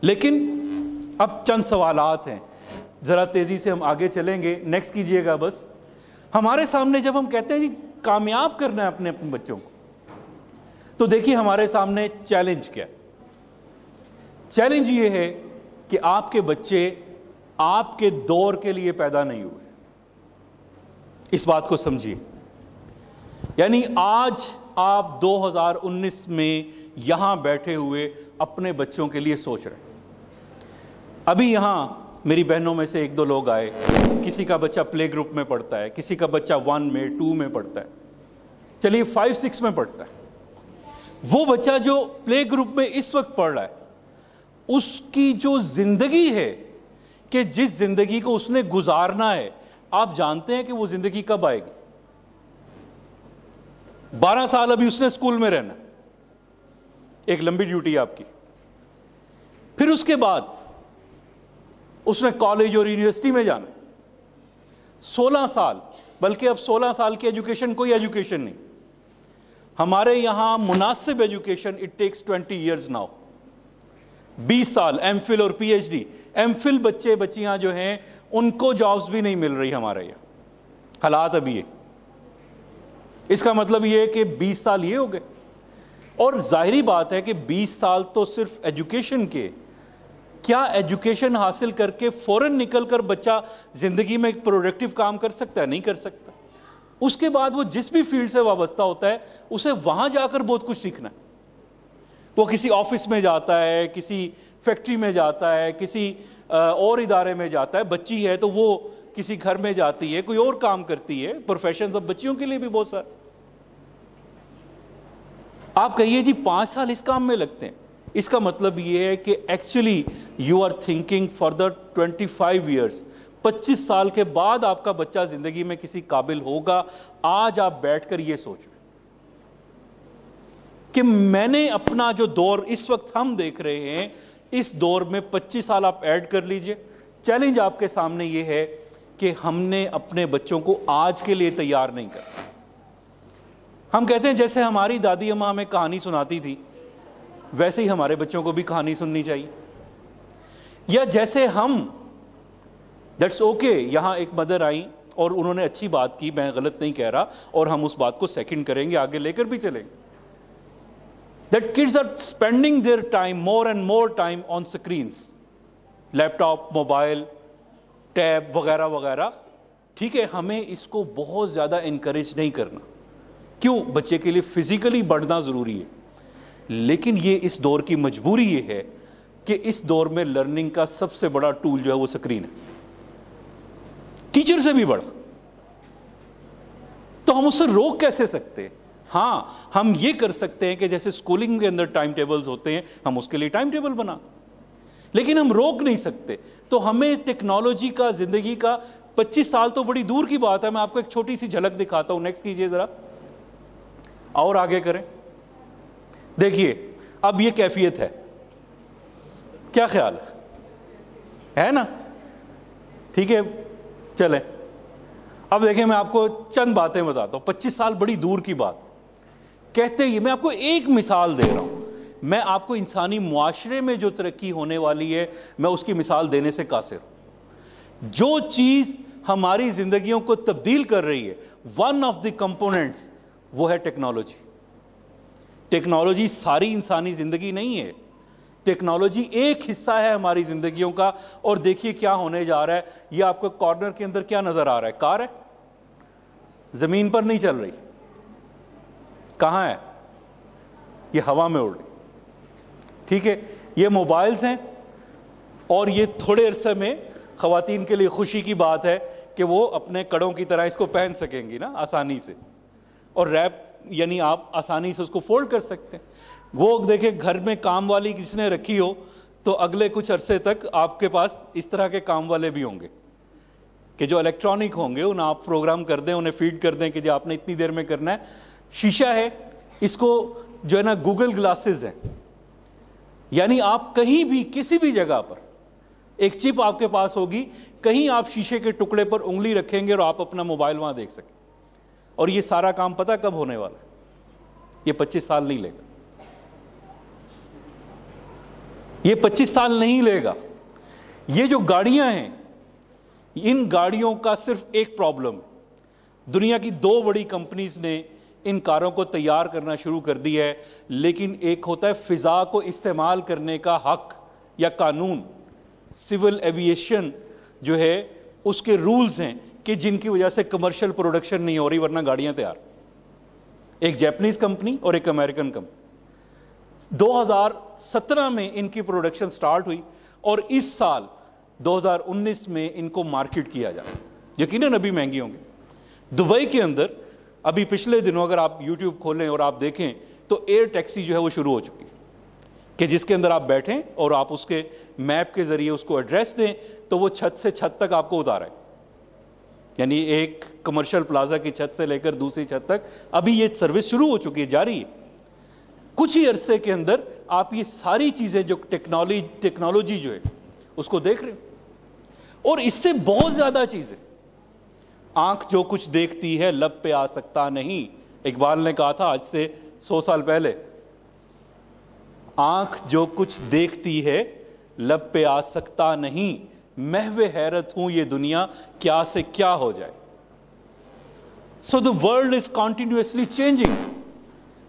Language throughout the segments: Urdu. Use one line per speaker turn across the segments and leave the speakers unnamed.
لیکن اب چند سوالات ہیں، ذرا تیزی سے ہم آگے چلیں گے، نیکسٹ کیجئے گا بس. ہمارے سامنے جب ہم کہتے ہیں جی کامیاب کرنا ہے اپنے بچوں کو، تو دیکھیے ہمارے سامنے چیلنج کیا ہے. چیلنج یہ ہے کہ آپ کے بچے آپ کے دور کے لیے پیدا نہیں ہوئے. اس بات کو سمجھیے. یعنی آج آپ 2019 میں یہاں بیٹھے ہوئے اپنے بچوں کے لیے سوچ رہے ہیں. ابھی یہاں میری بہنوں میں سے ایک دو لوگ آئے، کسی کا بچہ پلے گروپ میں پڑھتا ہے، کسی کا بچہ 1 میں 2 میں پڑھتا ہے، چلیے 5 6 میں پڑھتا ہے. وہ بچہ جو پلے گروپ میں اس وقت پڑھ رہا ہے، اس کی جو زندگی ہے کہ جس زندگی کو اس نے گزارنا ہے، آپ جانتے ہیں کہ وہ زندگی کب آئے گی؟ 12 سال ابھی اس نے اسکول میں رہنا، ایک لمبی ڈیوٹی آپ کی. پھر اس کے بعد اس نے کالج اور یونیورسٹی میں جانا، 16 سال، بلکہ اب 16 سال کی ایجوکیشن کوئی ایجوکیشن نہیں. ہمارے یہاں مناسب education it takes 20 years now, 20 سال ایم فل اور P H D. M Phil بچے بچیاں جو ہیں ان کو جابز بھی نہیں مل رہی ہمارے یہاں، حالات ابھی ہے. اس کا مطلب یہ ہے کہ 20 سال یہ ہو گئے. اور ظاہری بات ہے کہ 20 سال تو صرف ایجوکیشن کے، کیا ایجوکیشن حاصل کر کے فوراً نکل کر بچہ زندگی میں ایک پروڈکٹیو کام کر سکتا ہے؟ نہیں کر سکتا. اس کے بعد وہ جس بھی فیلڈ سے وابستہ ہوتا ہے اسے وہاں جا کر بہت کچھ سیکھنا ہے. وہ کسی آفس میں جاتا ہے، کسی فیکٹری میں جاتا ہے، کسی اور ادارے میں جاتا ہے. بچی ہے تو وہ کسی گھر میں جاتی ہے، کوئی اور کام کرتی ہے. پروفیشنز اب بچیوں کے لیے بھی بہت سارے. آپ کہیے جی 5 سال اس کام میں لگتے ہیں. اس کا مطلب یہ ہے کہ actually you are thinking for the 25 years. 25 سال کے بعد آپ کا بچہ زندگی میں کسی قابل ہوگا. آج آپ بیٹھ کر یہ سوچ رہے کہ میں نے اپنا جو دور اس وقت ہم دیکھ رہے ہیں، اس دور میں 25 سال آپ ایڈ کر لیجئے. چیلنج آپ کے سامنے یہ ہے کہ ہم نے اپنے بچوں کو آج کے لیے تیار نہیں کرا. ہم کہتے ہیں جیسے ہماری دادی اماں ہمیں کہانی سناتی تھی، ویسے ہی ہمارے بچوں کو بھی کہانی سننی چاہیے. یا جیسے ہم دیٹس اوکے، یہاں ایک مدر آئیں اور انہوں نے اچھی بات کی، میں غلط نہیں کہہ رہا، اور ہم اس بات کو سیکنڈ کریں گے، آگے لے کر بھی چلیں گے. That kids are spending their time, more and more time on screens, laptop, mobile, tab وغیرہ وغیرہ. ٹھیک ہے، ہمیں اس کو بہت زیادہ انکریج نہیں کرنا. کیوں؟ بچے کے لیے فزیکلی بڑھنا ضروری ہے، لیکن یہ اس دور کی مجبوری یہ ہے کہ اس دور میں لرننگ کا سب سے بڑا ٹول جو ہے وہ سکرین ہے، ٹیچر سے بھی بڑا. تو ہم اس سے روک کیسے سکتے ہیں؟ ہاں، ہم یہ کر سکتے ہیں کہ جیسے سکولنگ کے اندر ٹائم ٹیبلز ہوتے ہیں، ہم اس کے لیے ٹائم ٹیبل بنا، لیکن ہم روک نہیں سکتے. تو ہمیں ٹیکنالوجی کا، زندگی کا 25 سال تو بڑی دور کی بات ہے. میں آپ کو ایک چھوٹی سی جھلک دکھاتا ہوں. نیکسٹ کیجئے ذرا، اور آگے کریں. دیکھیے اب یہ کیفیت ہے، کیا خیال ہے نا؟ ٹھیک ہے، چلیں اب دیکھیں میں آپ کو چند باتیں بتاتا ہوں. 25 سال بڑی دور کی بات کہتے ہی، میں آپ کو ایک مثال دے رہا ہوں. میں آپ کو انسانی معاشرے میں جو ترقی ہونے والی ہے میں اس کی مثال دینے سے قاصر ہوں. جو چیز ہماری زندگیوں کو تبدیل کر رہی ہے، ون آف دی کمپوننٹس وہ ہے ٹیکنالوجی. ٹیکنالوجی ساری انسانی زندگی نہیں ہے، ٹیکنالوجی ایک حصہ ہے ہماری زندگیوں کا. اور دیکھیے کیا ہونے جا رہا ہے. یہ آپ کو کارنر کے اندر کیا نظر آ رہا ہے؟ کار ہے، زمین پر نہیں چل رہی. کہاں ہے؟ یہ ہوا میں اڑ رہی. ٹھیک ہے، یہ موبائلز ہیں، اور یہ تھوڑے عرصے میں خواتین کے لیے خوشی کی بات ہے کہ وہ اپنے کڑوں کی طرح اس کو پہن سکیں گی نا آسانی سے، اور ریپ یعنی آپ آسانی سے اس کو فولڈ کر سکتے ہیں. وہ دیکھیں گھر میں کام والی کس نے رکھی ہو تو اگلے کچھ عرصے تک آپ کے پاس اس طرح کے کام والے بھی ہوں گے کہ جو الیکٹرانک ہوں گے، انہیں آپ پروگرام کر دیں، انہیں فیڈ کر دیں کہ جو آپ نے اتنی دیر میں کرنا ہے. شیشہ ہے، اس کو جو ہے نا گوگل گلاسز ہیں، یعنی آپ کہیں بھی کسی بھی جگہ پر ایک چپ آپ کے پاس ہوگی، کہیں آپ شیشے کے ٹکڑے پر انگلی رکھیں گے اور آپ اپنا موبائل وہاں دیکھ سکیں. اور یہ سارا کام پتہ کب ہونے والا ہے؟ یہ 25 سال نہیں لے گا. یہ 25 سال نہیں لے گا. یہ جو گاڑیاں ہیں، ان گاڑیوں کا صرف ایک پرابلم، دنیا کی 2 بڑی کمپنیز نے ان کاروں کو تیار کرنا شروع کر دی ہے، لیکن ایک ہوتا ہے فضا کو استعمال کرنے کا حق یا قانون، سول ایویشن جو ہے اس کے رولز ہیں کہ جن کی وجہ سے کمرشل پروڈکشن نہیں ہو رہی، ورنہ گاڑیاں تیار. ایک جیپنیز کمپنی اور ایک امریکن کمپنی. 2017 میں ان کی پروڈکشن سٹارٹ ہوئی اور اس سال 2019 میں ان کو مارکیٹ کیا جائے. یقیناً ابھی مہنگی ہوں گے. دبئی کے اندر ابھی پچھلے دنوں اگر آپ یوٹیوب کھولیں اور آپ دیکھیں تو ایئر ٹیکسی جو ہے وہ شروع ہو چکی ہے، کہ جس کے اندر آپ بیٹھیں اور آپ اس کے میپ کے ذریعے اس کو ایڈریس دیں تو وہ چھت سے چھت تک آپ کو اتارے. یعنی ایک کمرشل پلازا کی چھت سے لے کر دوسری چھت تک ابھی یہ سروس شروع ہو چکی ہے، جاری ہے. کچھ ہی عرصے کے اندر آپ یہ ساری چیزیں جو ٹیکنالوجی جو ہے اس کو دیکھ رہے ہیں. اور اس سے بہت زیادہ چیزیں. آنکھ جو کچھ دیکھتی ہے لب پہ آ سکتا نہیں، اقبال نے کہا تھا آج سے 100 سال پہلے. آنکھ جو کچھ دیکھتی ہے لب پہ آ سکتا نہیں، محو حیرت ہوں یہ دنیا کیا سے کیا ہو جائے. So the world is continuously changing.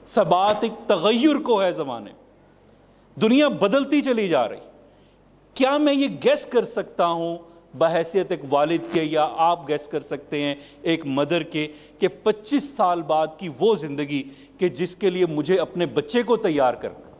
ثبات ایک تغیر کو ہے زمانے. دنیا بدلتی چلی جا رہی. کیا میں یہ گیس کر سکتا ہوں بحیثیت ایک والد کے، یا آپ گیس کر سکتے ہیں ایک مدر کے، کہ 25 سال بعد کی وہ زندگی کہ جس کے لیے مجھے اپنے بچے کو تیار کرنا